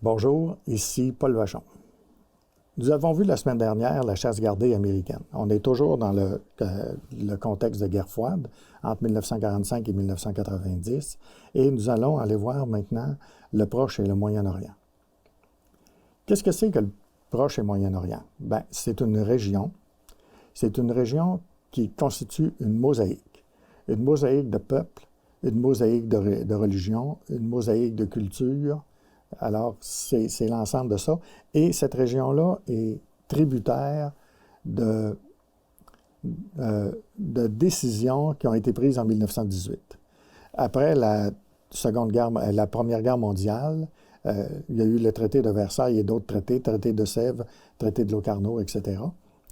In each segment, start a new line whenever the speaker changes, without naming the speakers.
Bonjour, ici Paul Vachon. Nous avons vu la semaine dernière la chasse gardée américaine. On est toujours dans le contexte de guerre froide entre 1945 et 1990 et nous allons aller voir maintenant le Proche et le Moyen-Orient. Qu'est-ce que c'est que le Proche et Moyen-Orient? Bien, c'est une région qui constitue une mosaïque de peuples, une mosaïque de religions, une mosaïque de cultures. Alors, c'est l'ensemble de ça. Et cette région-là est tributaire de décisions qui ont été prises en 1918. Après la Première Guerre mondiale, il y a eu le traité de Versailles et d'autres traités, traité de Sèvres, traité de Locarno, etc.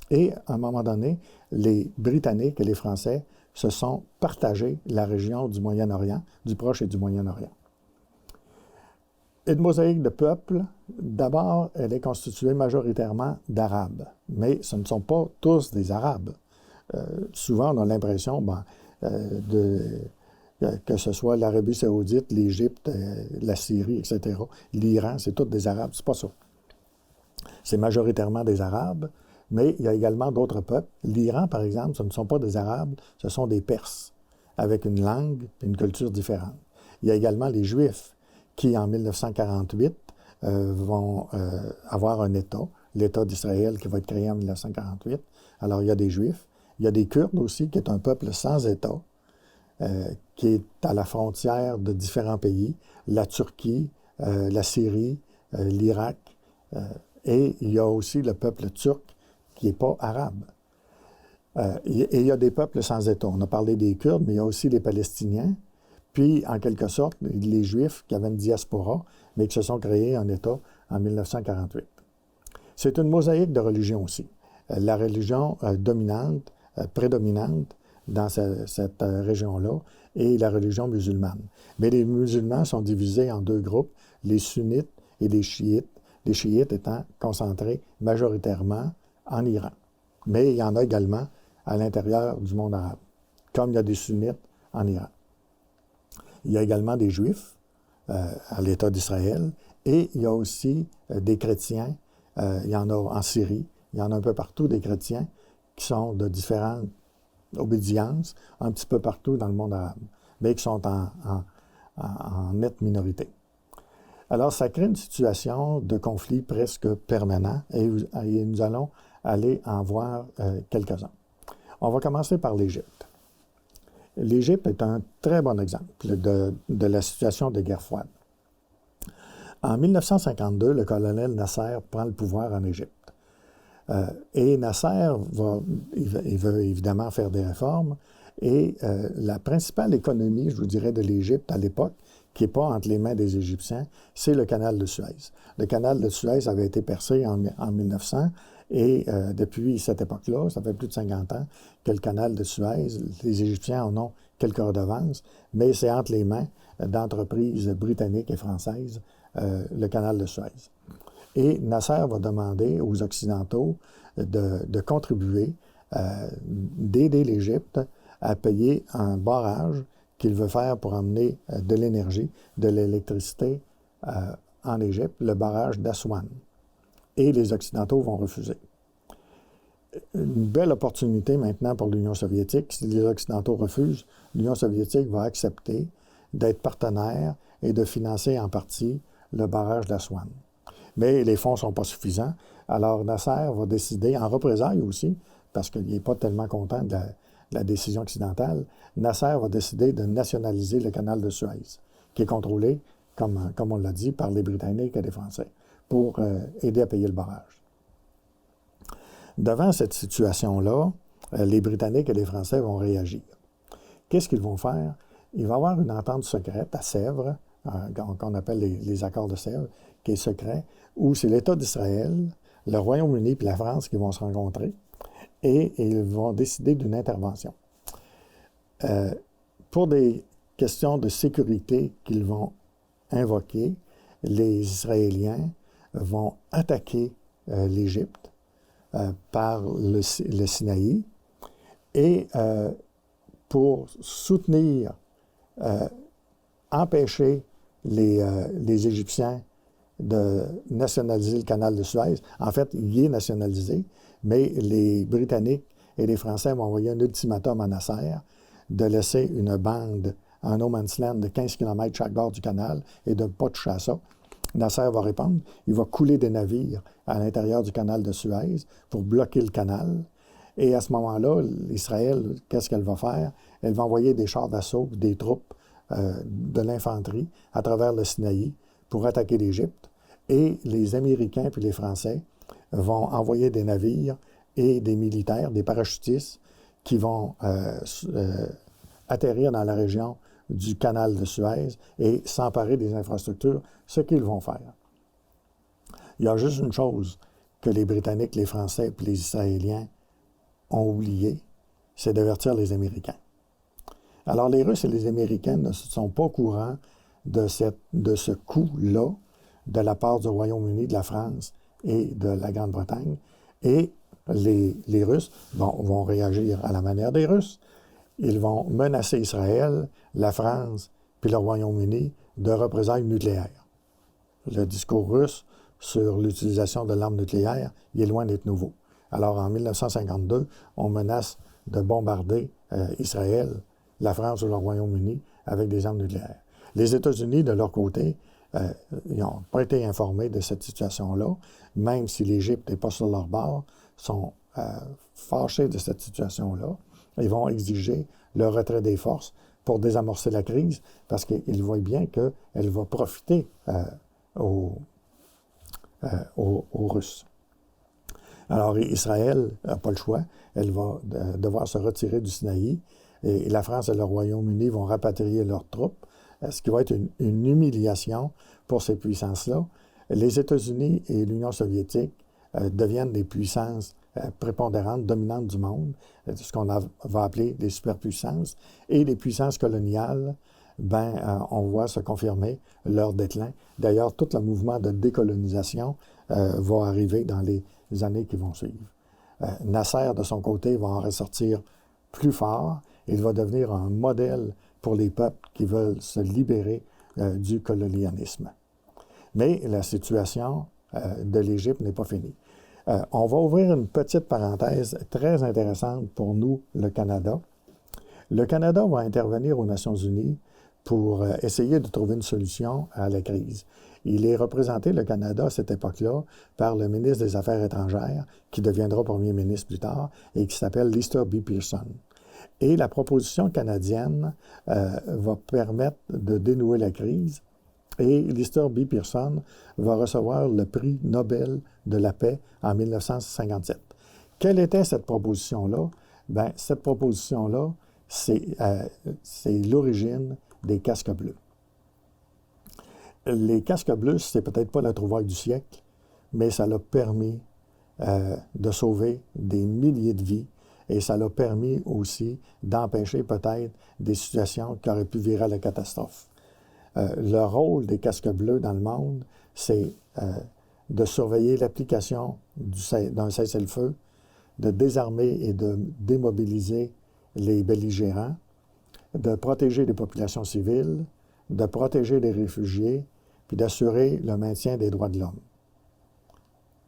Et à un moment donné, les Britanniques et les Français se sont partagés la région du Moyen-Orient, du Proche et du Moyen-Orient. Une mosaïque de peuples, d'abord, elle est constituée majoritairement d'Arabes, mais ce ne sont pas tous des Arabes. Souvent, on a l'impression que ce soit l'Arabie saoudite, l'Égypte, la Syrie, etc., l'Iran, c'est tous des Arabes. C'est pas ça. C'est majoritairement des Arabes, mais il y a également d'autres peuples. L'Iran, par exemple, ce ne sont pas des Arabes, ce sont des Perses, avec une langue et une culture différente. Il y a également les Juifs, qui, en 1948, vont avoir un État, l'État d'Israël qui va être créé en 1948. Alors, il y a des Juifs. Il y a des Kurdes aussi, qui est un peuple sans État, qui est à la frontière de différents pays, la Turquie, la Syrie, l'Irak. Et il y a aussi le peuple turc, qui n'est pas arabe. Et il y a des peuples sans État. On a parlé des Kurdes, mais il y a aussi les Palestiniens. Puis, en quelque sorte, les Juifs qui avaient une diaspora, mais qui se sont créés un État en 1948. C'est une mosaïque de religions aussi. La religion prédominante dans cette région-là est la religion musulmane. Mais les musulmans sont divisés en deux groupes, les sunnites et les chiites étant concentrés majoritairement en Iran. Mais il y en a également à l'intérieur du monde arabe, comme il y a des sunnites en Iran. Il y a également des Juifs à l'État d'Israël et il y a aussi des chrétiens. Il y en a en Syrie, il y en a un peu partout des chrétiens qui sont de différentes obédiences, un petit peu partout dans le monde arabe, mais qui sont en nette minorité. Alors, ça crée une situation de conflit presque permanent et nous allons aller en voir quelques-uns. On va commencer par l'Égypte. L'Égypte est un très bon exemple de la situation de guerre froide. En 1952, le colonel Nasser prend le pouvoir en Égypte. Et Nasser il veut évidemment faire des réformes. Et la principale économie, je vous dirais, de l'Égypte à l'époque, qui n'est pas entre les mains des Égyptiens, c'est le canal de Suez. Le canal de Suez avait été percé en 1900 et depuis cette époque-là, ça fait plus de 50 ans que le canal de Suez, les Égyptiens en ont quelques redevances, mais c'est entre les mains d'entreprises britanniques et françaises, le canal de Suez. Et Nasser va demander aux Occidentaux de contribuer, d'aider l'Égypte à payer un barrage qu'il veut faire pour emmener de l'énergie, de l'électricité en Égypte, le barrage d'Aswan. Et les Occidentaux vont refuser. Une belle opportunité maintenant pour l'Union soviétique. Si les Occidentaux refusent, l'Union soviétique va accepter d'être partenaire et de financer en partie le barrage d'Aswan. Mais les fonds ne sont pas suffisants. Alors Nasser va décider, en représailles aussi, parce qu'il n'est pas tellement content de la décision occidentale, Nasser va décider de nationaliser le canal de Suez, qui est contrôlé, comme on l'a dit, par les Britanniques et les Français, pour aider à payer le barrage. Devant cette situation-là, les Britanniques et les Français vont réagir. Qu'est-ce qu'ils vont faire? Il va y avoir une entente secrète à Sèvres, qu'on appelle les accords de Sèvres, qui est secret, où c'est l'État d'Israël, le Royaume-Uni et la France qui vont se rencontrer et ils vont décider d'une intervention. Pour des questions de sécurité qu'ils vont invoquer, les Israéliens vont attaquer l'Égypte par le Sinaï et pour soutenir, empêcher les Égyptiens de nationaliser le canal de Suez. En fait, il est nationalisé, mais les Britanniques et les Français vont envoyer un ultimatum à Nasser de laisser une bande en no man's land de 15 km chaque bord du canal et de ne pas toucher à ça. Nasser va répondre. Il va couler des navires à l'intérieur du canal de Suez pour bloquer le canal. Et à ce moment-là, Israël, qu'est-ce qu'elle va faire? Elle va envoyer des chars d'assaut, des troupes de l'infanterie à travers le Sinaï pour attaquer l'Égypte. Et les Américains puis les Français vont envoyer des navires et des militaires, des parachutistes, qui vont atterrir dans la région du canal de Suez et s'emparer des infrastructures, ce qu'ils vont faire. Il y a juste une chose que les Britanniques, les Français et les Israéliens ont oublié, c'est d'avertir les Américains. Alors, les Russes et les Américains ne sont pas au courant de ce coup-là de la part du Royaume-Uni, de la France et de la Grande-Bretagne. Et les Russes vont réagir à la manière des Russes. Ils vont menacer Israël, la France puis le Royaume-Uni de représailles nucléaires. Le discours russe sur l'utilisation de l'arme nucléaire, il est loin d'être nouveau. Alors, en 1952, on menace de bombarder Israël, la France ou le Royaume-Uni avec des armes nucléaires. Les États-Unis, de leur côté, ils n'ont pas été informés de cette situation-là, même si l'Égypte n'est pas sur leur bord, sont fâchés de cette situation-là. Ils vont exiger le retrait des forces pour désamorcer la crise, parce qu'ils voient bien qu'elle va profiter aux Russes. Alors, Israël n'a pas le choix. Elle va devoir se retirer du Sinaï, et la France et le Royaume-Uni vont rapatrier leurs troupes, ce qui va être une humiliation pour ces puissances-là. Les États-Unis et l'Union soviétique deviennent des puissances prépondérantes, dominantes du monde, ce qu'on va appeler des superpuissances, et les puissances coloniales, on voit se confirmer leur déclin. D'ailleurs, tout le mouvement de décolonisation va arriver dans les années qui vont suivre. Nasser, de son côté, va en ressortir plus fort. Il va devenir un modèle pour les peuples qui veulent se libérer du colonialisme. Mais la situation de l'Égypte n'est pas finie. On va ouvrir une petite parenthèse très intéressante pour nous, le Canada. Le Canada va intervenir aux Nations unies pour essayer de trouver une solution à la crise. Il est représenté, le Canada, à cette époque-là, par le ministre des Affaires étrangères, qui deviendra premier ministre plus tard, et qui s'appelle Lister B. Pearson. Et la proposition canadienne va permettre de dénouer la crise. Et Lister B. Pearson va recevoir le prix Nobel de la paix en 1957. Quelle était cette proposition-là? Cette proposition-là, c'est l'origine des casques bleus. Les casques bleus, c'est peut-être pas la trouvaille du siècle, mais ça l'a permis de sauver des milliers de vies et ça l'a permis aussi d'empêcher peut-être des situations qui auraient pu virer à la catastrophe. Le rôle des casques bleus dans le monde, c'est de surveiller l'application d'un cessez-le-feu, de désarmer et de démobiliser les belligérants, de protéger les populations civiles, de protéger les réfugiés, puis d'assurer le maintien des droits de l'homme.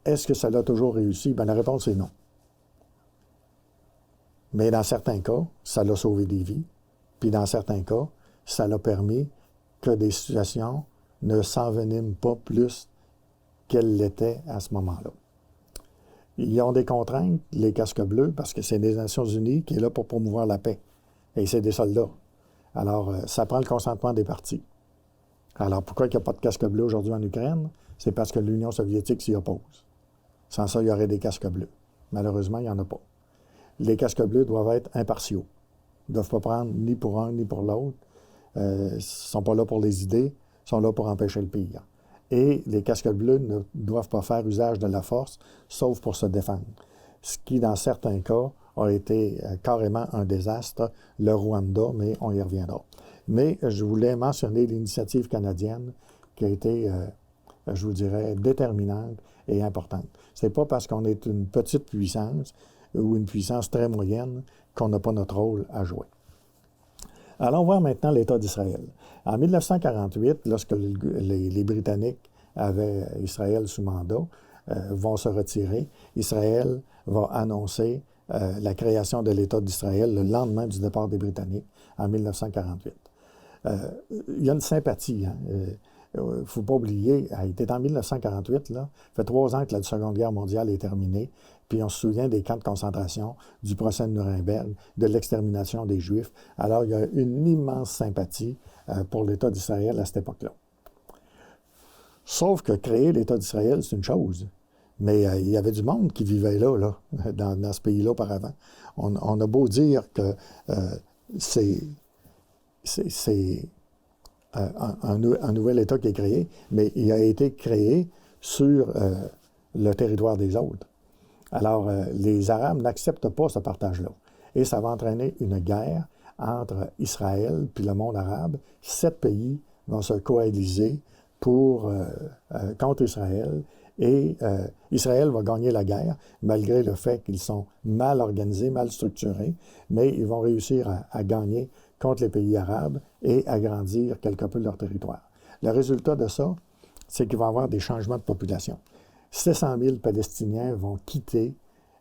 Est-ce que ça l'a toujours réussi? La réponse est non. Mais dans certains cas, ça l'a sauvé des vies, puis dans certains cas, ça l'a permis que des situations ne s'enveniment pas plus qu'elles l'étaient à ce moment-là. Ils ont des contraintes, les casques bleus, parce que c'est les Nations unies qui est là pour promouvoir la paix. Et c'est des soldats. Alors, ça prend le consentement des partis. Alors, pourquoi il n'y a pas de casque bleu aujourd'hui en Ukraine? C'est parce que l'Union soviétique s'y oppose. Sans ça, il y aurait des casques bleus. Malheureusement, il n'y en a pas. Les casques bleus doivent être impartiaux. Ils ne doivent pas prendre ni pour un ni pour l'autre. Ils ne sont pas là pour les idées, ils sont là pour empêcher le pire. Et les casques bleus ne doivent pas faire usage de la force, sauf pour se défendre. Ce qui, dans certains cas, a été carrément un désastre, le Rwanda, mais on y reviendra. Mais je voulais mentionner l'initiative canadienne qui a été, je vous dirais, déterminante et importante. Ce n'est pas parce qu'on est une petite puissance ou une puissance très moyenne qu'on n'a pas notre rôle à jouer. Allons voir maintenant l'État d'Israël. En 1948, lorsque les Britanniques avait Israël sous mandat, vont se retirer. Israël va annoncer la création de l'État d'Israël le lendemain du départ des Britanniques, en 1948. Il y a une sympathie. Il ne faut pas oublier, il était en 1948, là, ça fait 3 ans que la Seconde Guerre mondiale est terminée, puis on se souvient des camps de concentration, du procès de Nuremberg, de l'extermination des Juifs. Alors, il y a une immense sympathie pour l'État d'Israël à cette époque-là. Sauf que créer l'État d'Israël, c'est une chose. Mais il y avait du monde qui vivait là dans ce pays-là auparavant. On a beau dire que c'est un nouvel État qui est créé, mais il a été créé sur le territoire des autres. Alors, les Arabes n'acceptent pas ce partage-là. Et ça va entraîner une guerre entre Israël puis le monde arabe. 7 pays vont se coaliser contre Israël. Et Israël va gagner la guerre, malgré le fait qu'ils sont mal organisés, mal structurés, mais ils vont réussir à gagner contre les pays arabes et agrandir quelque peu leur territoire. Le résultat de ça, c'est qu'il va y avoir des changements de population. 700 000 Palestiniens vont quitter,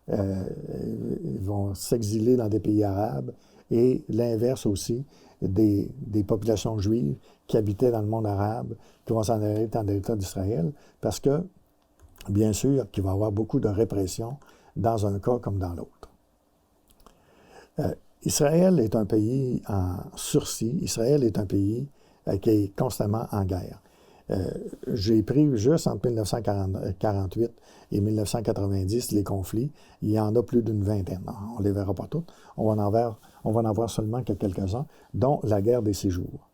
vont s'exiler dans des pays arabes, et l'inverse aussi, des populations juives qui habitaient dans le monde arabe, qui vont s'en aller dans l'État d'Israël, parce que, bien sûr, qu'il va y avoir beaucoup de répression dans un cas comme dans l'autre. Israël est un pays en sursis. Israël est un pays qui est constamment en guerre. J'ai pris juste entre 1948 et 1990 les conflits. Il y en a plus d'une vingtaine. On ne les verra pas toutes. On va en voir seulement que quelques-uns, dont la guerre des 6 jours.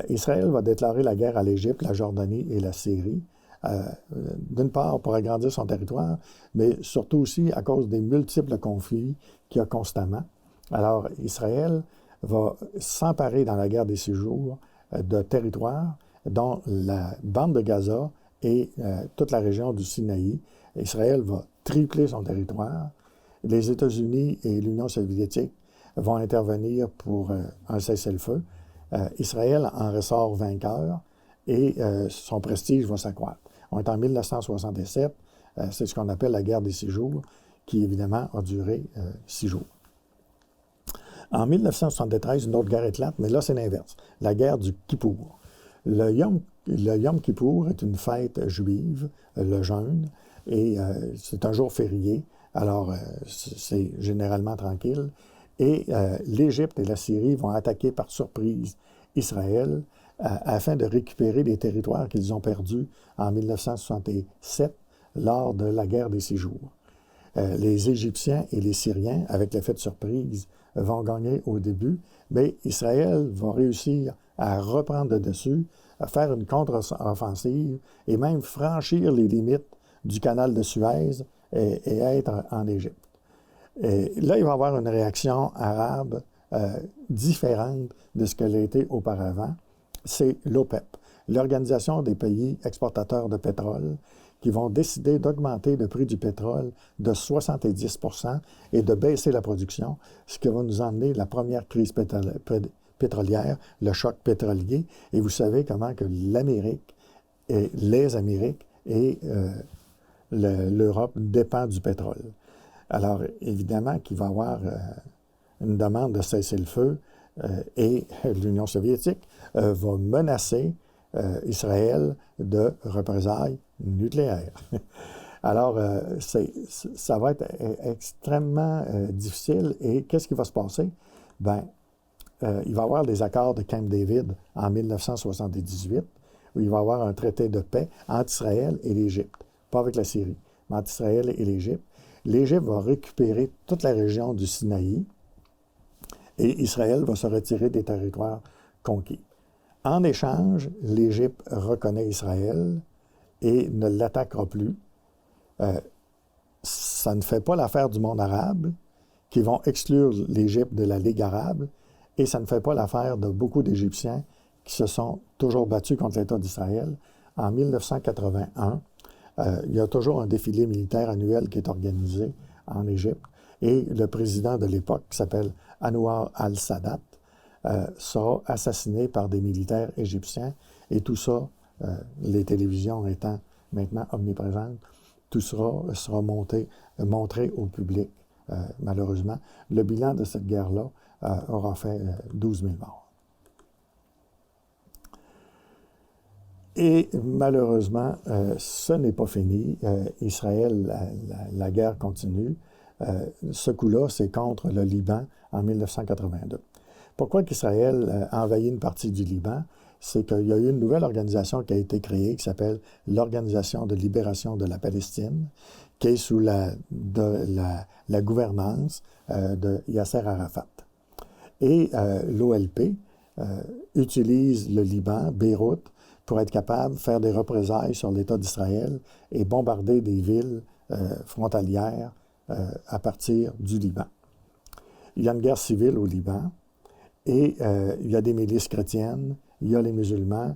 Israël va déclarer la guerre à l'Égypte, la Jordanie et la Syrie. D'une part pour agrandir son territoire, mais surtout aussi à cause des multiples conflits qu'il y a constamment. Alors, Israël va s'emparer dans la guerre des 6 jours de territoires, dont la bande de Gaza et toute la région du Sinaï. Israël va tripler son territoire. Les États-Unis et l'Union soviétique vont intervenir pour un cessez-le-feu. Israël en ressort vainqueur et son prestige va s'accroître. On est en 1967, c'est ce qu'on appelle la guerre des 6 jours, qui évidemment a duré 6 jours. En 1973, une autre guerre éclate, mais là c'est l'inverse, la guerre du Kippour. Le Yom Kippour est une fête juive, le jeûne, et c'est un jour férié, alors c'est généralement tranquille. Et l'Égypte et la Syrie vont attaquer par surprise Israël afin de récupérer les territoires qu'ils ont perdus en 1967 lors de la guerre des 6 jours. Les Égyptiens et les Syriens, avec l'effet de surprise, vont gagner au début, mais Israël va réussir à reprendre le dessus, à faire une contre-offensive et même franchir les limites du canal de Suez et être en Égypte. Et là, il va y avoir une réaction arabe différente de ce qu'elle a été auparavant. C'est l'OPEP, l'Organisation des pays exportateurs de pétrole, qui vont décider d'augmenter le prix du pétrole de 70 % et de baisser la production, ce qui va nous emmener la première crise pétrolière, le choc pétrolier. Et vous savez comment que l'Amérique, et les Amériques et l'Europe dépendent du pétrole. Alors, évidemment qu'il va y avoir une demande de cessez-le-feu et l'Union soviétique va menacer Israël de représailles nucléaires. Alors, ça va être extrêmement difficile. Et qu'est-ce qui va se passer? Bien, il va y avoir des accords de Camp David en 1978, où il va y avoir un traité de paix entre Israël et l'Égypte. Pas avec la Syrie, mais entre Israël et l'Égypte. L'Égypte va récupérer toute la région du Sinaï et Israël va se retirer des territoires conquis. En échange, l'Égypte reconnaît Israël et ne l'attaquera plus. Ça ne fait pas l'affaire du monde arabe, qui vont exclure l'Égypte de la Ligue arabe, et ça ne fait pas l'affaire de beaucoup d'Égyptiens qui se sont toujours battus contre l'État d'Israël. En 1981, il y a toujours un défilé militaire annuel qui est organisé en Égypte, et le président de l'époque, qui s'appelle Anwar al-Sadat, sera assassiné par des militaires égyptiens, et tout ça les télévisions étant maintenant omniprésentes, tout sera montré au public, malheureusement. Le bilan de cette guerre-là aura fait 12 000 morts. Et malheureusement, ce n'est pas fini. Israël, la guerre continue. Ce coup-là, c'est contre le Liban en 1982. Pourquoi qu'Israël a envahi une partie du Liban? C'est qu'il y a eu une nouvelle organisation qui a été créée qui s'appelle l'Organisation de libération de la Palestine, qui est sous la gouvernance de Yasser Arafat. Et l'OLP utilise le Liban, Beyrouth, pour être capable de faire des représailles sur l'État d'Israël et bombarder des villes frontalières à partir du Liban. Il y a une guerre civile au Liban et il y a des milices chrétiennes, il y a les musulmans.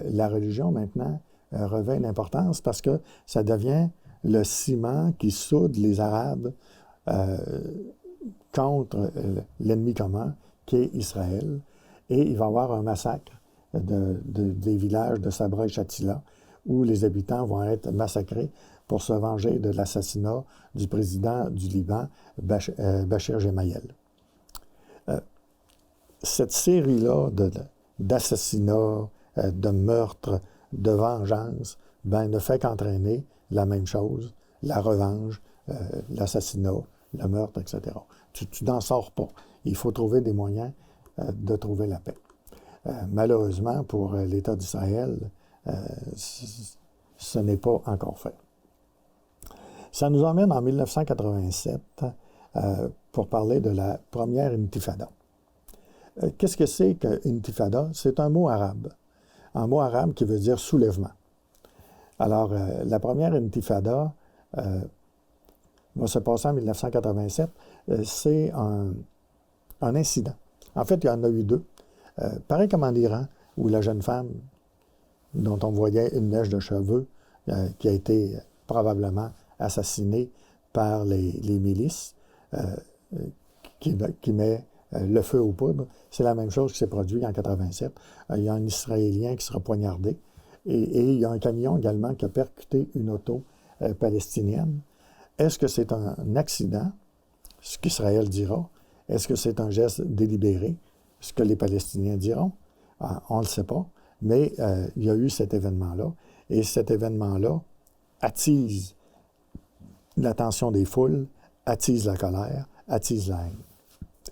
La religion, maintenant, revêt une importance parce que ça devient le ciment qui soude les Arabes contre l'ennemi commun, qui est Israël. Et il va y avoir un massacre des villages de Sabra et Shatila, où les habitants vont être massacrés pour se venger de l'assassinat du président du Liban, Bachir Gemayel. Cette série-là d'assassinats, de meurtres, de vengeance, ne fait qu'entraîner la même chose, la revanche, l'assassinat, le meurtre, etc. Tu n'en sors pas. Il faut trouver des moyens de trouver la paix. Malheureusement, pour l'État d'Israël, ce n'est pas encore fait. Ça nous emmène en 1987 pour parler de la première intifada. Qu'est-ce que c'est qu'intifada? C'est un mot arabe qui veut dire soulèvement. Alors, la première intifada va se passer en 1987. C'est un incident. En fait, il y en a eu deux. Pareil comme en Iran, où la jeune femme, dont on voyait une mèche de cheveux, qui a été probablement assassinée par les milices, qui met le feu aux poudres. C'est la même chose qui s'est produite en 1987. Il y a un Israélien qui sera poignardé. Et il y a un camion également qui a percuté une auto palestinienne. Est-ce que c'est un accident? Ce qu'Israël dira. Est-ce que c'est un geste délibéré? Ce que les Palestiniens diront? On ne le sait pas. Mais il y a eu cet événement-là. Et cet événement-là attise l'attention des foules, attise la colère, attise la haine.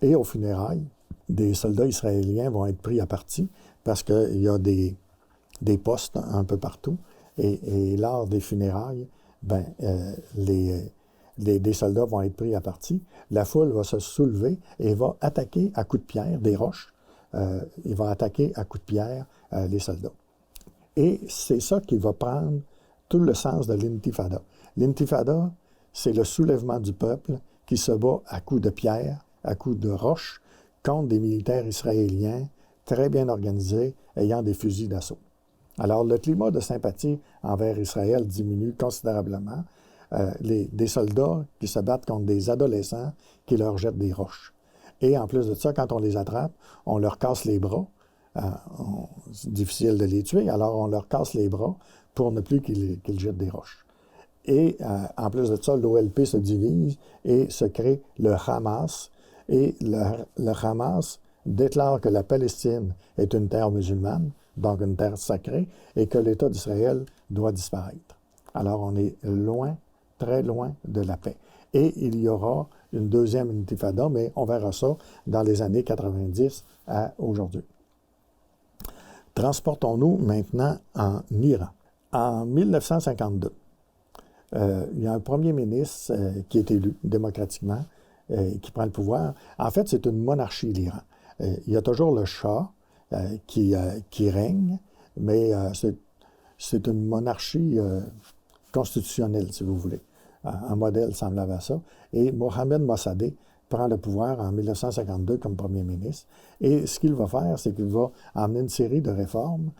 Et aux funérailles, des soldats israéliens vont être pris à partie parce qu'il y a des postes un peu partout. Et lors des funérailles, des soldats vont être pris à partie. La foule va se soulever et va attaquer à coups de pierre des roches. Il va attaquer à coups de pierre les soldats. Et c'est ça qui va prendre tout le sens de l'intifada. L'intifada, c'est le soulèvement du peuple qui se bat à coups de pierre, à coups de roches, contre des militaires israéliens très bien organisés, ayant des fusils d'assaut. Alors, le climat de sympathie envers Israël diminue considérablement. Des soldats qui se battent contre des adolescents qui leur jettent des roches. Et en plus de ça, quand on les attrape, on leur casse les bras. C'est difficile de les tuer, alors on leur casse les bras pour ne plus qu'ils jettent des roches. Et en plus de ça, l'OLP se divise et se crée le Hamas. Et le Hamas déclare que la Palestine est une terre musulmane, donc une terre sacrée, et que l'État d'Israël doit disparaître. Alors on est loin, très loin de la paix. Et il y aura une deuxième intifada, mais on verra ça dans les années 90 à aujourd'hui. Transportons-nous maintenant en Iran. En 1952, il y a un premier ministre qui est élu démocratiquement, qui prend le pouvoir. En fait, c'est une monarchie, l'Iran. Il y a toujours le Shah qui règne, mais c'est une monarchie constitutionnelle, si vous voulez. Un modèle semblable à ça. Et Mohamed Mossadegh prend le pouvoir en 1952 comme premier ministre. Et ce qu'il va faire, c'est qu'il va emmener une série de réformes.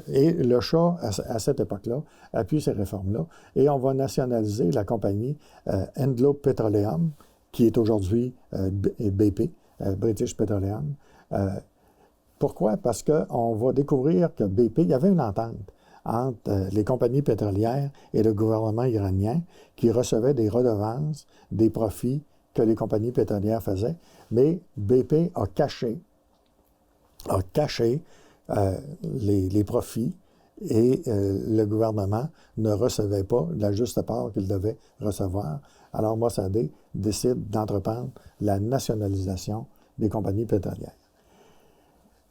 Et le Shah, à cette époque-là, appuie ces réformes-là. Et on va nationaliser la compagnie Anglo Petroleum, qui est aujourd'hui BP, British Petroleum. Pourquoi? Parce qu'on va découvrir que BP, il y avait une entente entre les compagnies pétrolières et le gouvernement iranien qui recevait des redevances, des profits que les compagnies pétrolières faisaient, mais BP a caché les profits et le gouvernement ne recevait pas la juste part qu'il devait recevoir. Alors Mossadegh décide d'entreprendre la nationalisation des compagnies pétrolières.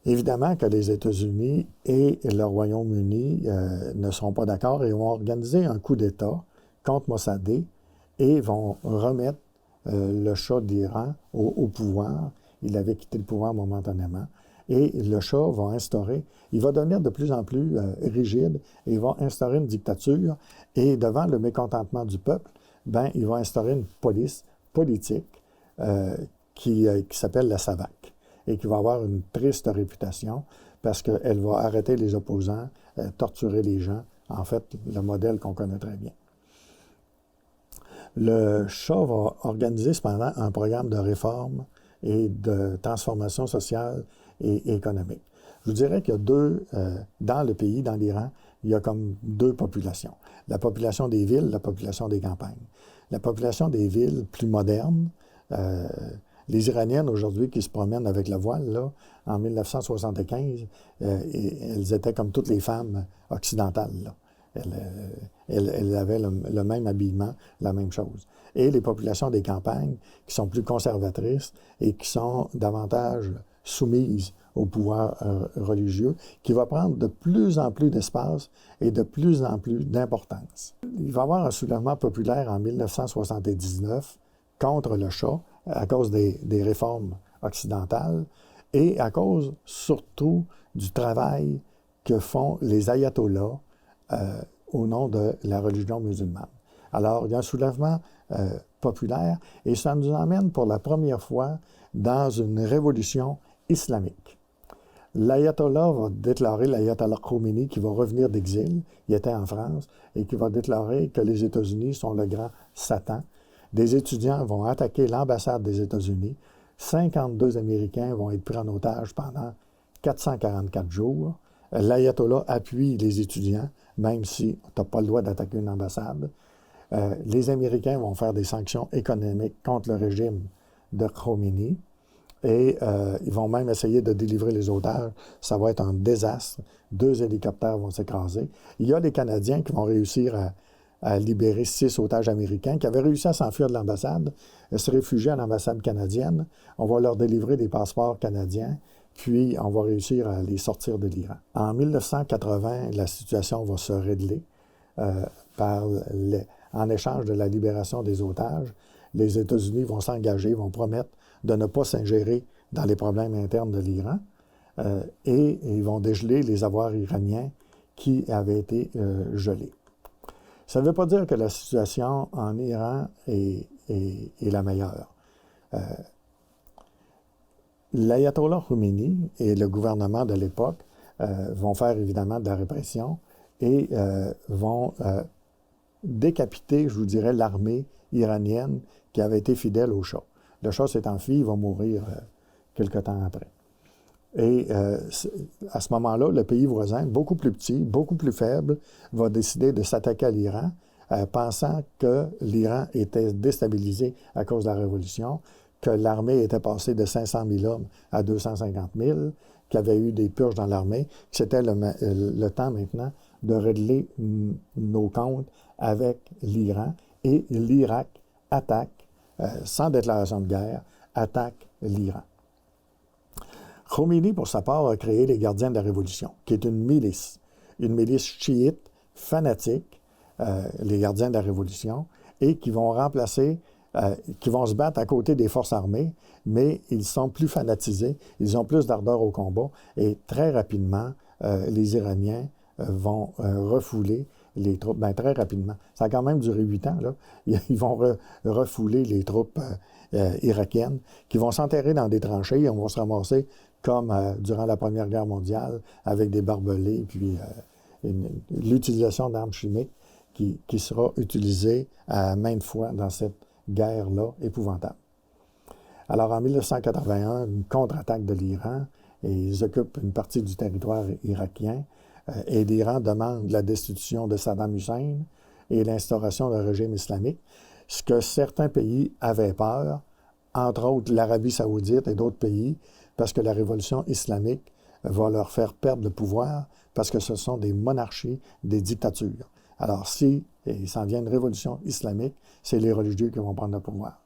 Évidemment que les États-Unis et le Royaume-Uni ne seront pas d'accord et vont organiser un coup d'État contre Mossadegh et vont remettre le Shah d'Iran au pouvoir. Il avait quitté le pouvoir momentanément. Et le Shah va instaurer, il va devenir de plus en plus rigide et il va instaurer une dictature. Et devant le mécontentement du peuple, il va instaurer une police politique qui s'appelle la SAVAK et qui va avoir une triste réputation parce qu'elle va arrêter les opposants, torturer les gens, en fait, le modèle qu'on connaît très bien. Le Shah va organiser cependant un programme de réforme et de transformation sociale et économique. Je vous dirais qu'il y a dans le pays, dans l'Iran, il y a comme deux populations. La population des villes, la population des campagnes. La population des villes plus modernes, les Iraniennes aujourd'hui qui se promènent avec la voile, là, en 1975, elles étaient comme toutes les femmes occidentales, là. Elles avaient le même habillement, la même chose. Et les populations des campagnes, qui sont plus conservatrices et qui sont davantage soumises au pouvoir religieux, qui va prendre de plus en plus d'espace et de plus en plus d'importance. Il va y avoir un soulèvement populaire en 1979 contre le Shah à cause des réformes occidentales et à cause surtout du travail que font les ayatollahs au nom de la religion musulmane. Alors, il y a un soulèvement populaire et ça nous emmène pour la première fois dans une révolution islamique. L'ayatollah va déclarer, l'ayatollah Khomeini, qui va revenir d'exil, il était en France, et qui va déclarer que les États-Unis sont le grand Satan. Des étudiants vont attaquer l'ambassade des États-Unis. 52 Américains vont être pris en otage pendant 444 jours. L'ayatollah appuie les étudiants, même si tu n'as pas le droit d'attaquer une ambassade. Les Américains vont faire des sanctions économiques contre le régime de Khomeini et ils vont même essayer de délivrer les otages. Ça va être un désastre. 2 hélicoptères vont s'écraser. Il y a les Canadiens qui vont réussir à libérer 6 otages américains qui avaient réussi à s'enfuir de l'ambassade, se réfugier à l'ambassade canadienne. On va leur délivrer des passeports canadiens, puis on va réussir à les sortir de l'Iran. En 1980, la situation va se régler en échange de la libération des otages. Les États-Unis vont s'engager, vont promettre de ne pas s'ingérer dans les problèmes internes de l'Iran et ils vont dégeler les avoirs iraniens qui avaient été gelés. Ça ne veut pas dire que la situation en Iran est la meilleure. L'ayatollah Khomeini et le gouvernement de l'époque vont faire évidemment de la répression et vont décapiter, je vous dirais, l'armée iranienne qui avait été fidèle au Shah. Le Shah s'est enfui, il va mourir quelque temps après. Et à ce moment-là, le pays voisin, beaucoup plus petit, beaucoup plus faible, va décider de s'attaquer à l'Iran, pensant que l'Iran était déstabilisé à cause de la révolution, que l'armée était passée de 500 000 hommes à 250 000, qu'il y avait eu des purges dans l'armée, que c'était le temps maintenant de régler nos comptes avec l'Iran. Et l'Irak attaque, sans déclaration de guerre, attaque l'Iran. Khomeini, pour sa part, a créé les Gardiens de la Révolution, qui est une milice chiite, fanatique, les Gardiens de la Révolution, et qui vont remplacer, qui vont se battre à côté des forces armées, mais ils sont plus fanatisés, ils ont plus d'ardeur au combat, et très rapidement, les Iraniens vont refouler les troupes, très rapidement. Ça a quand même duré 8 ans, là. Ils vont refouler les troupes irakiennes, qui vont s'enterrer dans des tranchées et on va se ramasser comme durant la Première Guerre mondiale, avec des barbelés, puis l'utilisation d'armes chimiques qui sera utilisée à maintes fois dans cette guerre-là épouvantable. Alors, en 1981, une contre-attaque de l'Iran, et ils occupent une partie du territoire irakien. Et l'Iran demande la destitution de Saddam Hussein et l'instauration d'un régime islamique, ce que certains pays avaient peur, entre autres l'Arabie saoudite et d'autres pays, parce que la révolution islamique va leur faire perdre le pouvoir, parce que ce sont des monarchies, des dictatures. Alors si il s'en vient une révolution islamique, c'est les religieux qui vont prendre le pouvoir.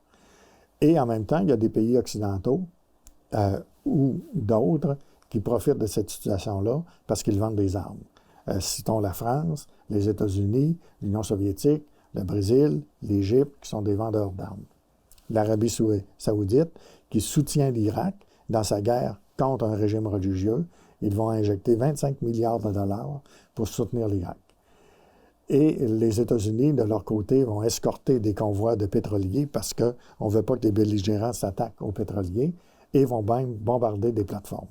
Et en même temps, il y a des pays occidentaux ou d'autres qui profitent de cette situation-là parce qu'ils vendent des armes. Citons la France, les États-Unis, l'Union soviétique, le Brésil, l'Égypte, qui sont des vendeurs d'armes. L'Arabie saoudite, qui soutient l'Irak dans sa guerre contre un régime religieux, ils vont injecter 25 milliards de dollars pour soutenir l'Irak. Et les États-Unis, de leur côté, vont escorter des convois de pétroliers parce qu'on ne veut pas que les belligérants s'attaquent aux pétroliers et vont même bombarder des plateformes.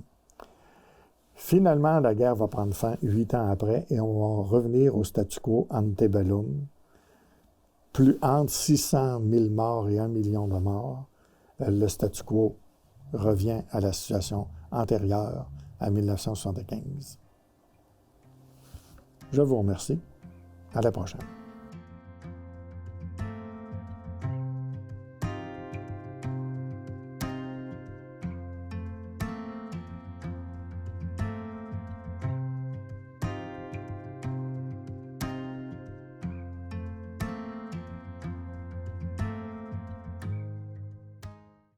Finalement, la guerre va prendre fin 8 ans après et on va revenir au statu quo antebellum. Plus entre 600 000 morts et 1 million de morts, le statu quo revient à la situation antérieure à 1975. Je vous remercie. À la prochaine.